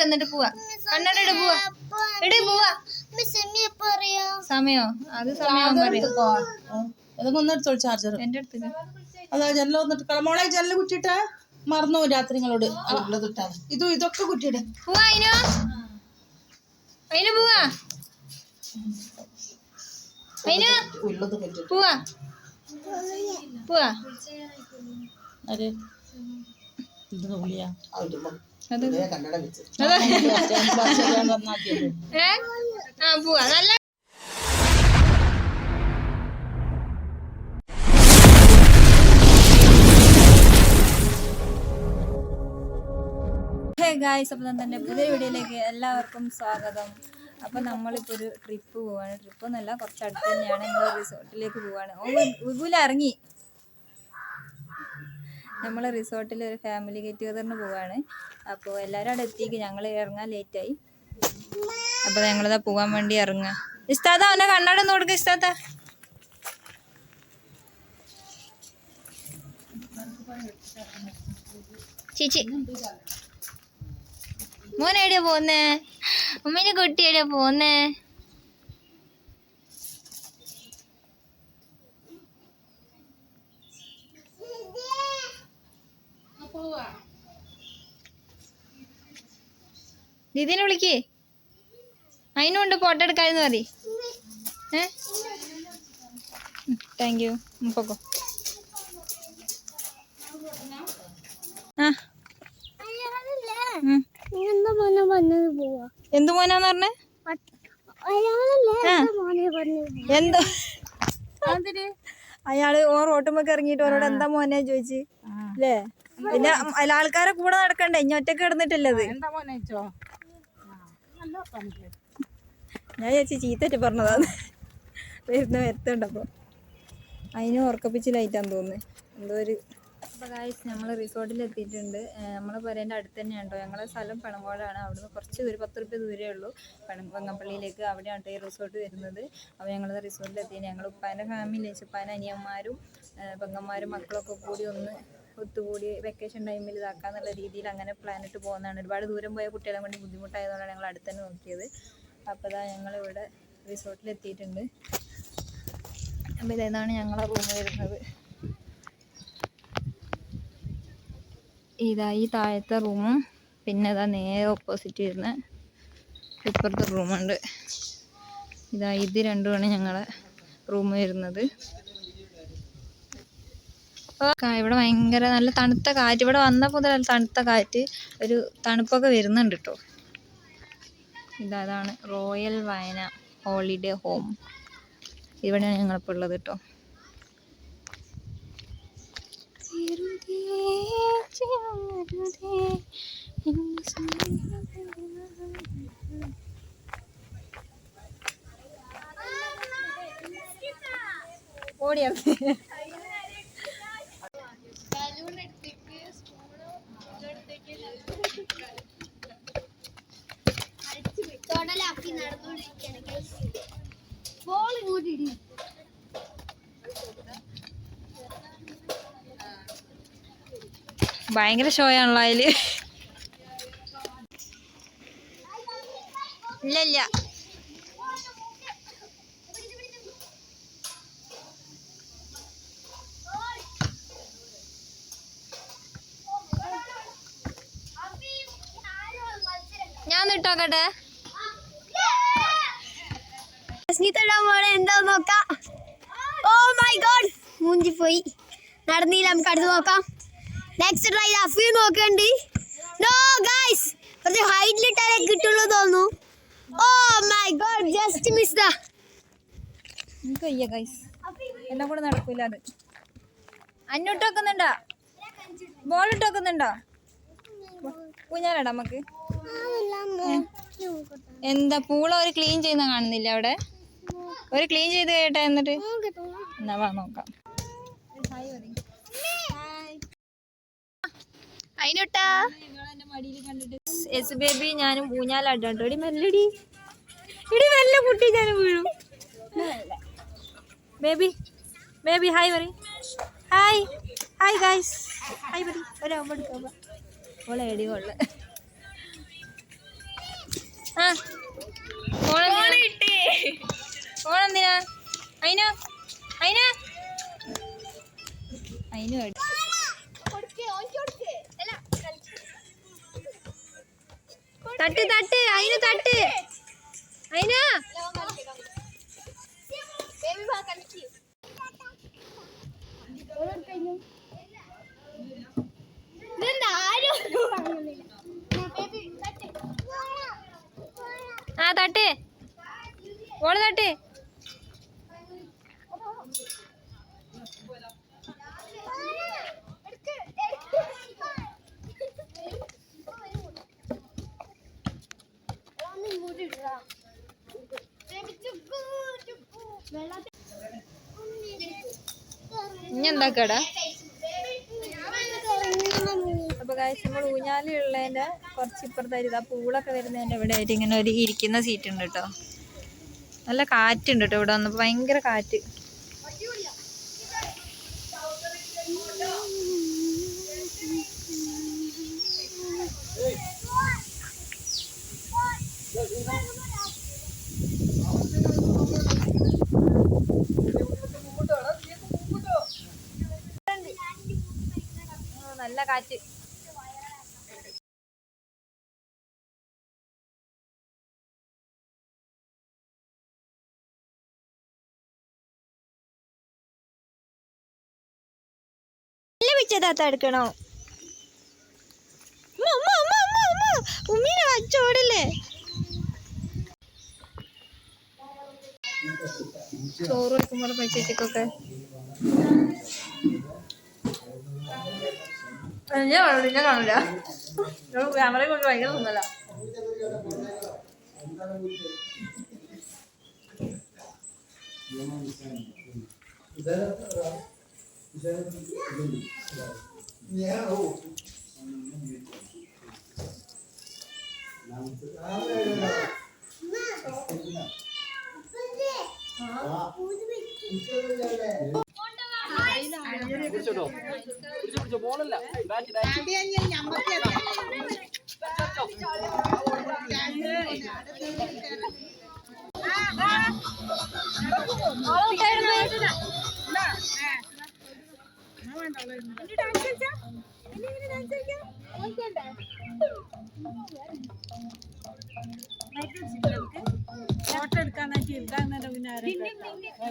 എന്നിട്ട് പോവാ. കണ്ണട ഇട് പോവാ. ഇട് പോവാ. സമയോ അത് സമയം ചാർജർ എന്റെ അടുത്ത് അതാ ജനൽ വന്നിട്ട് കളമോളെ ജനൽ കുറ്റിട്ട് മറന്നു രാത്രി നിങ്ങളോട് ഇതൊക്കെ കുറ്റിയിട്. പോവാ അതിന് പോവാ പോവാ പോവാ. പോവാ നല്ല ഗായ്സ്. അപ്പം തന്നെ പുതിയ വീഡിയോയിലേക്ക് എല്ലാവർക്കും സ്വാഗതം. അപ്പം നമ്മളിപ്പോൾ ഒരു ട്രിപ്പ് പോവാണ്. ട്രിപ്പ് എന്നല്ല, കുറച്ച് അടുത്ത് തന്നെയാണ്. ഞങ്ങൾ റിസോർട്ടിലേക്ക് പോവാണ്. വിപുല ഇറങ്ങി. നമ്മൾ റിസോർട്ടിൽ ഒരു ഫാമിലി ഗെറ്റ് ടുഗദറിന് പോവാണ്. അപ്പോൾ എല്ലാവരും അവിടെ എത്തിക്ക്. ഞങ്ങൾ ഇറങ്ങാൻ ലേറ്റായി. അപ്പോൾ ഞങ്ങളിതാ പോകാൻ വേണ്ടി ഇറങ്ങുക. ഇസ്താത്ത അവനെ കണ്ണാടൊന്നും കൊടുക്കുക. ഇസ്താത്ത ചേച്ചി മോൻ എവിടെയാ പോന്നേ? ഉമ്മേന്റെ കുട്ടി എവിടെയാ പോന്നേ? ദീദിനെ വിളിക്കേ. അതിനുണ്ട് ഫോട്ടോ എടുക്കാന്ന് മതി. Thank you. പൊക്കോ. എന്ത് മോനാന്ന് പറഞ്ഞേ? എന്തോ അയാള് റോട്ടുമ്പൊക്കെ ഇറങ്ങിട്ട് ഓരോട് എന്താ മോനെ ചോദിച്ചു അല്ലേ? പിന്നെ ആൾക്കാരെ കൂടെ നടക്കണ്ടേ, ഇനി ഒറ്റക്ക് കിടന്നിട്ടില്ലത്. ഞാൻ ചേച്ചി ചീത്തറ്റ് പറഞ്ഞതാണ്. വരുന്ന വരുത്തുണ്ടപ്പോ അതിന് ഉറക്കപ്പിച്ചിലായിട്ടാന്ന് തോന്നുന്നു എന്തോ ഒരു. അപ്പോൾ ഗായ്സ് നമ്മൾ റിസോർട്ടിൽ എത്തിയിട്ടുണ്ട്. നമ്മളെ പേരേൻ്റെ അടുത്ത് തന്നെയാണ് കേട്ടോ. ഞങ്ങളെ സ്ഥലം പണങ്കോടാണ്. അവിടുന്ന് കുറച്ച് 10 രൂപ ദൂരമേ ഉള്ളൂ വെങ്ങപ്പള്ളിയിലേക്ക്. അവിടെയാണ് ഈ റിസോർട്ട് വരുന്നത്. അപ്പോൾ ഞങ്ങൾ റിസോർട്ടിൽ എത്തി. ഞങ്ങൾ ഉപ്പാൻ്റെ ഫാമിലി, ഉപ്പാൻ്റെ അനിയന്മാരും പെങ്ങന്മാരും മക്കളൊക്കെ കൂടി ഒന്ന് ഒത്തുകൂടി വെക്കേഷൻ ടൈമിൽ ഇതാക്കാന്നുള്ള രീതിയിൽ അങ്ങനെ പ്ലാനിട്ട് പോകുന്നതാണ്. ഒരുപാട് ദൂരം പോയ കുട്ടികളെ കൊണ്ട് ബുദ്ധിമുട്ടായതുകൊണ്ടാണ് ഞങ്ങൾ അടുത്ത് തന്നെ നോക്കിയത്. അപ്പോൾ ഇതാ ഞങ്ങളിവിടെ റിസോർട്ടിൽ എത്തിയിട്ടുണ്ട്. അപ്പോൾ ഇതാണ് ഞങ്ങളെ റൂം വരുന്നത്. ഇതാ ഈ താഴത്തെ റൂമും പിന്നെ ഇതാ നേരെ ഓപ്പോസിറ്റ് വരുന്ന ഇപ്പുറത്തെ റൂമുണ്ട്. ഇതാ ഇത് രണ്ടുമാണ് ഞങ്ങളെ റൂം വരുന്നത്. ഇവിടെ ഭയങ്കര നല്ല തണുത്ത കാറ്റ്. ഇവിടെ വന്നപ്പോൾ നല്ല തണുത്ത കാറ്റ്, ഒരു തണുപ്പൊക്കെ വരുന്നുണ്ട് കേട്ടോ. ഇതാണ് റോയൽ വയന ഹോളിഡേ ഹോം. ഇവിടെയാണ് ഞങ്ങളിപ്പോൾ ഉള്ളത് കേട്ടോ. ഓടിയാണ് ഭയങ്കര ഷോ ആണല്ലോ അതില്. ഇല്ല ഞാൻ ഇട്ടോക്കട്ടെ. എന്താ നോക്കാം. ഓ മൈ ഗോഡ്, മൂഞ്ചി പോയി. നടന്നില്ല, നമുക്ക് അടുത്ത് നോക്കാം. നെക്സ്റ്റ് ട്രൈ അഫീ നോക്കണ്ട്. നോ ഗൈസ്, കുറച്ച് ഹൈറ്റിലിട്ടാലേ കിട്ടുള്ളൂ തോന്നുന്നു. Oh my god, just miss ദാ. എനിക്ക് വയ്യ ഗൈസ്, എന്നെ കൂടെ നടക്കൂല അത്. അന്നോട്ട് വെക്കുന്നുണ്ടോ? ബോൾ ഇട്ട് വെക്കുന്നുണ്ടോ? ഊഞ്ഞാലടാ നമുക്ക്. എന്താ പൂള ഒരു ക്ലീൻ ചെയ്യുന്ന കാണുന്നില്ല അവിടെ? ഒരു ക്ലീൻ ചെയ്ത് കേട്ടെ. എന്നിട്ട് എന്നാ വാ നോക്കാം. അതിനോട്ടാ എസ് ബേബി ഞാനും ഊഞ്ഞാലാട്ടോ. ഇടി മെല്ലടി, ഇടി മെല്ലെ കുട്ടി, ഞാൻ വീഴും. ബേബി ബേബി ഹായ് പറ. ഹായ് ഗൈസ്, ഹായ് പറ. ഒരാകുമ്പോൾ ഓളെ എടി കൊള്ള. ആ ഫോണെന്തിനാ അതിനു തട്ട് തട്ട് അതിന് തട്ട് അതിനാ ആ തട്ട് ഓള് തട്ട് ഇനി എന്താക്കടാ അപ്പൊ കാശ് നമ്മൾ ഊഞ്ഞാലുള്ളതിന്റെ കുറച്ച് ഇപ്പുറത്തായിട്ട് ആ പൂളൊക്കെ വരുന്നതിന്റെ ഇവിടെ ആയിട്ട് ഇങ്ങനെ ഒരു ഇരിക്കുന്ന സീറ്റ് ഉണ്ട് കേട്ടോ. നല്ല കാറ്റുണ്ട് കേട്ടോ ഇവിടെ വന്നപ്പോ ഭയങ്കര കാറ്റ്. നല്ല കാറ്റ്. പിച്ചതാത്ത എടുക്കണോ? ഉമ്മീനെ വച്ചോടല്ലേ. ചോറ് വെക്കുമ്പോൾ പച്ചക്കൊക്കെ ഞാൻ കാണില്ല. ക്യാമറയെ കൊണ്ട് ഭയങ്കര തോന്നല.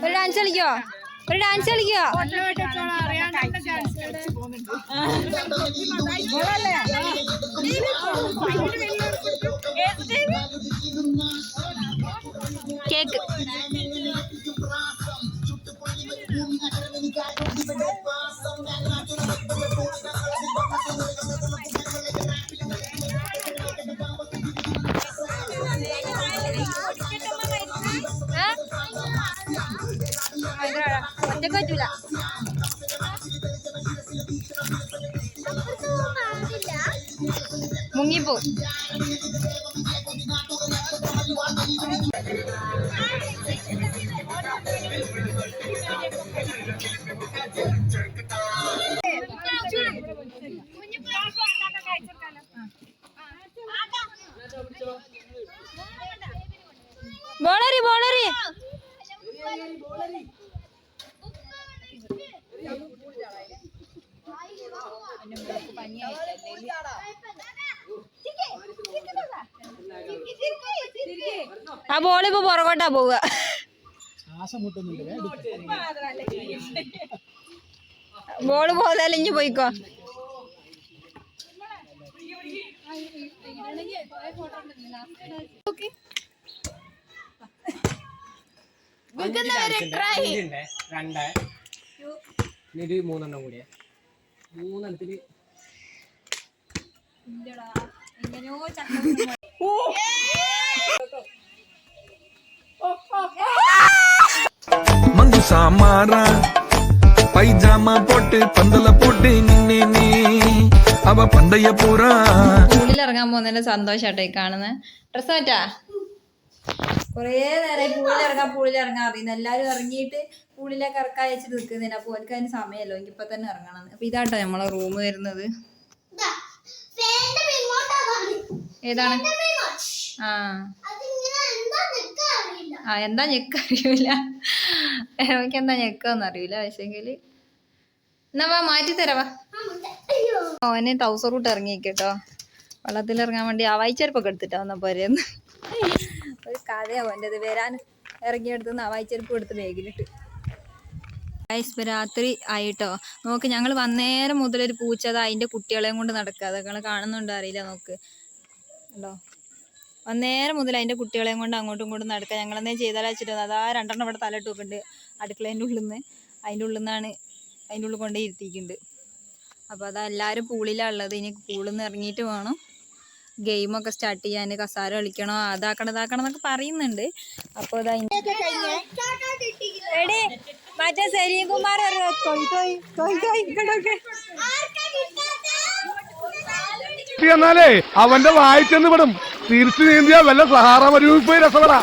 ഒരു ഡാൻസ് കളിക്കോ? ഒരു ഡാൻസ് കളിക്കോ? കേക്ക് ഒറ്റക്ക് പറ്റൂല. മുങ്ങിപ്പോ. ബോളറി ബോളറി ആ ബോളിപ്പോ പുറകോട്ടാ പോവുക. ബോള് പോകാതെ ഇഞ്ഞു പോയിക്കോ. മൂന്നെണ്ണം കൂടിയ മൂന്നെണ്ണത്തില് மங்கு சாமாரா பைஜாமா போட்டு பந்தல போட்டு நின்னே நீ அவ பந்தய பூரா. പൂളിലിറങ്ങാൻ പോകുന്നതിന്റെ സന്തോഷാട്ടോ ഈ കാണുന്നത്. ഡ്രസ് മാറ്റാ കൊറേ നേരം പൂളിലിറങ്ങാൻ അറിയുന്നു. എല്ലാരും ഇറങ്ങിയിട്ട് പൂളിലേക്ക് ഇറക്കാൻ അയച്ചിട്ട് നിൽക്കുന്നതിന്. അപ്പൊ ഓർക്ക് അതിന് സമയമല്ലോ, എനിക്ക് ഇപ്പൊ തന്നെ ഇറങ്ങണം. അപ്പൊ ഇതാട്ടോ നമ്മളെ റൂം വരുന്നത്. ഏതാണ്? ആ ആ എന്താ ഞെക്ക അറിയൂല. എനിക്ക് എന്താ ഞെക്കാന്ന് അറിയില്ല. പക്ഷെങ്കില് എന്നാ വാ മാറ്റി തരവാ. അവന് ട്രൗസർ ഇട്ട് ഇറങ്ങിക്കേട്ടോ, വെള്ളത്തിലിറങ്ങാൻ വേണ്ടി ആവായിച്ചെരുപ്പൊക്കെ എടുത്തിട്ടാ വന്ന പോരെന്ന്. ഒരു കഥയാവും എൻ്റെ. വരാൻ ഇറങ്ങിയെടുത്തുനിന്ന് ആവായിച്ചെരുപ്പ് എടുത്ത് ബാഗിലിട്ട്. ഇപ്പൊ രാത്രി ആയിട്ടോ. നോക്ക്, ഞങ്ങൾ വന്നേരം മുതലൊരു പൂച്ചത അതിന്റെ കുട്ടികളെയും കൊണ്ട് നടക്കുക. അതൊക്കെ നിങ്ങൾ കാണുന്നുണ്ടോ അറിയില്ല. നോക്ക് ഉണ്ടോ, വന്നേരം മുതൽ അതിന്റെ കുട്ടികളെയും കൊണ്ട് അങ്ങോട്ടും ഇങ്ങോട്ടും നടക്കുക. ഞങ്ങളെന്തേ ചെയ്താലാ വെച്ചിട്ട് അതാ 2 ഇവിടെ തലയിട്ട് നോക്കുന്നുണ്ട് അടുക്കളേൻ്റെ ഉള്ളിൽ നിന്ന്. അതിൻ്റെ ഉള്ളിൽ നിന്നാണ് അതിൻ്റെ ഉള്ളിൽ കൊണ്ടേ ഇരുത്തിയിട്ടുണ്ട്. അപ്പോൾ അതാ എല്ലാവരും പൂളിലാണ് ഉള്ളത്. ഇനി പൂളിൽ നിന്ന് ഇറങ്ങിയിട്ട് വേണം ഗെയിമൊക്കെ സ്റ്റാർട്ട് ചെയ്യാൻ. കസാര കളിക്കണോ, അതാക്കണം എന്നൊക്കെ പറയുന്നുണ്ട്. അപ്പോൾ അതാ എടേ മറ്റേ സലീം കുമാർ എന്നാലേ അവന്റെ വായിച്ചെന്ന് വിടും. തിരിച്ചു നീന്തിയ വല്ല സഹാറ മരുഭൂമി പോയി രസപ്പെടാ.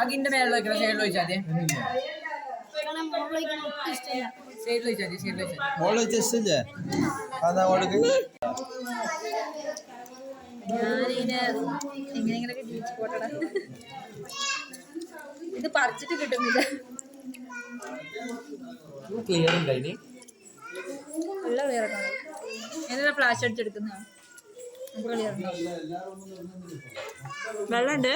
അതിന്റെ മേളിൽ വെക്കണം, സൈഡിൽ വെച്ചാൽ മതി. സൈഡിൽ വെച്ചാൽ മതി, സൈഡിൽ വെച്ചാൽ എങ്ങനെയെങ്കിലൊക്കെ ബീച്ച് പോട്ടട. ഇത് പറിച്ചിട്ട് കിട്ടുന്നില്ല. ക്ലിയർ ഉണ്ടായിന്. നല്ല ക്ലിയർ ആണ്. എല്ലാം ഫ്ലാഷ് അടിച്ചെടുക്കുന്നതാണ്. വെള്ളമുണ്ട്.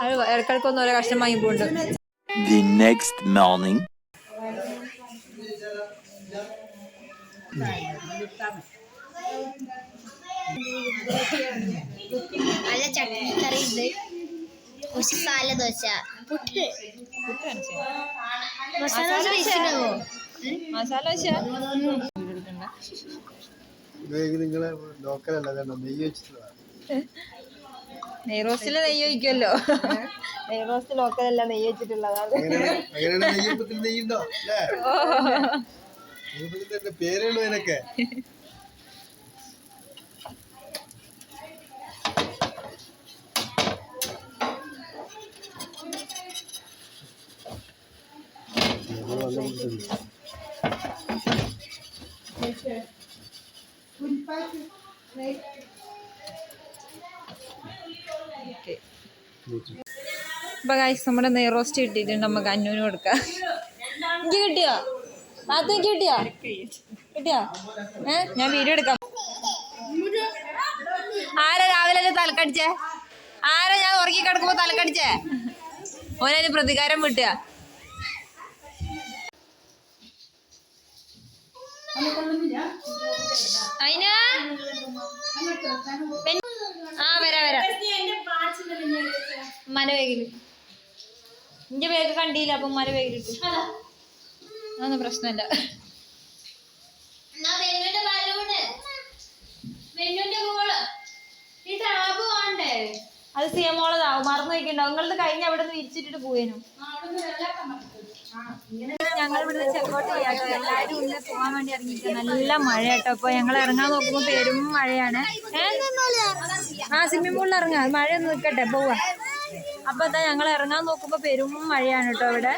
അത് ഇടക്കിടക്കൊന്നും ഓരോ കഷ്ടം വാങ്ങി പോകുന്നുണ്ട്. The next morning. നല്ല ചട്ടിക്കറി ഉണ്ട്, മസാല ദോശ, പുട്ട്, മസാല ദോശ ഉണ്ടാവോ? മസാല ദോശ നിങ്ങളെ ലോക്കലല്ല, നെയ്യ് വെച്ചിട്ടുള്ള നെയ് റോസ്റ്റില് നെയ്യ് ഒഴിക്കുമല്ലോ. നെയ് റോസ്റ്റ് ലോക്കലല്ല, നെയ്യ് വെച്ചിട്ടുള്ളതാണ്. നെയ്യപ്പത്തിൽ നെയ്യുണ്ടോ അല്ലേ? നെയ്യപ്പത്തിൽ പേരുള്ളൂ ഇതിനൊക്കെ. അപ്പൊ ഗൈസ് നമ്മുടെ നെയ് റോസ്റ്റ് കിട്ടിയിട്ടുണ്ട്. നമുക്ക് അന്നൂന് കൊടുക്കാം. എനിക്ക് കിട്ടിയോ? അത് എനിക്ക് കിട്ടിയോ? ഞാൻ വീഡിയോ എടുക്കാം. ആരാ രാവിലെ തലക്കടിച്ചേ? ആരാ ഞാൻ ഉറക്കി കിടക്കുമ്പോ തലക്കടിച്ചേ? ഓനതിന് പ്രതികാരം വിട്ടുക. അതിനാ വരാ ഉമ്മാന്റെ വേഗില്. എന്റെ വേഗ് കണ്ടില്ല, അപ്പൊ ഉമ്മാന്റെ വേഗിലിട്ടു. അതൊന്നും പ്രശ്നമില്ല. അത് സിയമോളതാവും, മറന്നു വയ്ക്കണ്ടാവും. നിങ്ങളത് കഴിഞ്ഞ അവിടെ നിന്ന് വിരിച്ചിട്ടിട്ട് പോയേനു. ഞങ്ങൾ ഇവിടുന്ന് ചെക്കോട്ട് ചെയ്യാട്ടോ. എല്ലാവരും ഉള്ളിൽ പോകാൻ വേണ്ടി ഇറങ്ങിയിട്ട് നല്ല മഴ കേട്ടോ. അപ്പൊ ഞങ്ങൾ ഇറങ്ങാൻ നോക്കുമ്പോ പെരും മഴയാണ്. സ്വിമ്മിംഗ് പൂളിൽ ഇറങ്ങാം, മഴ ഒന്ന് നിൽക്കട്ടെ പോവാ. അപ്പൊ എന്താ ഞങ്ങൾ ഇറങ്ങാൻ നോക്കുമ്പോ പെരും മഴയാണ് കേട്ടോ ഇവിടെ.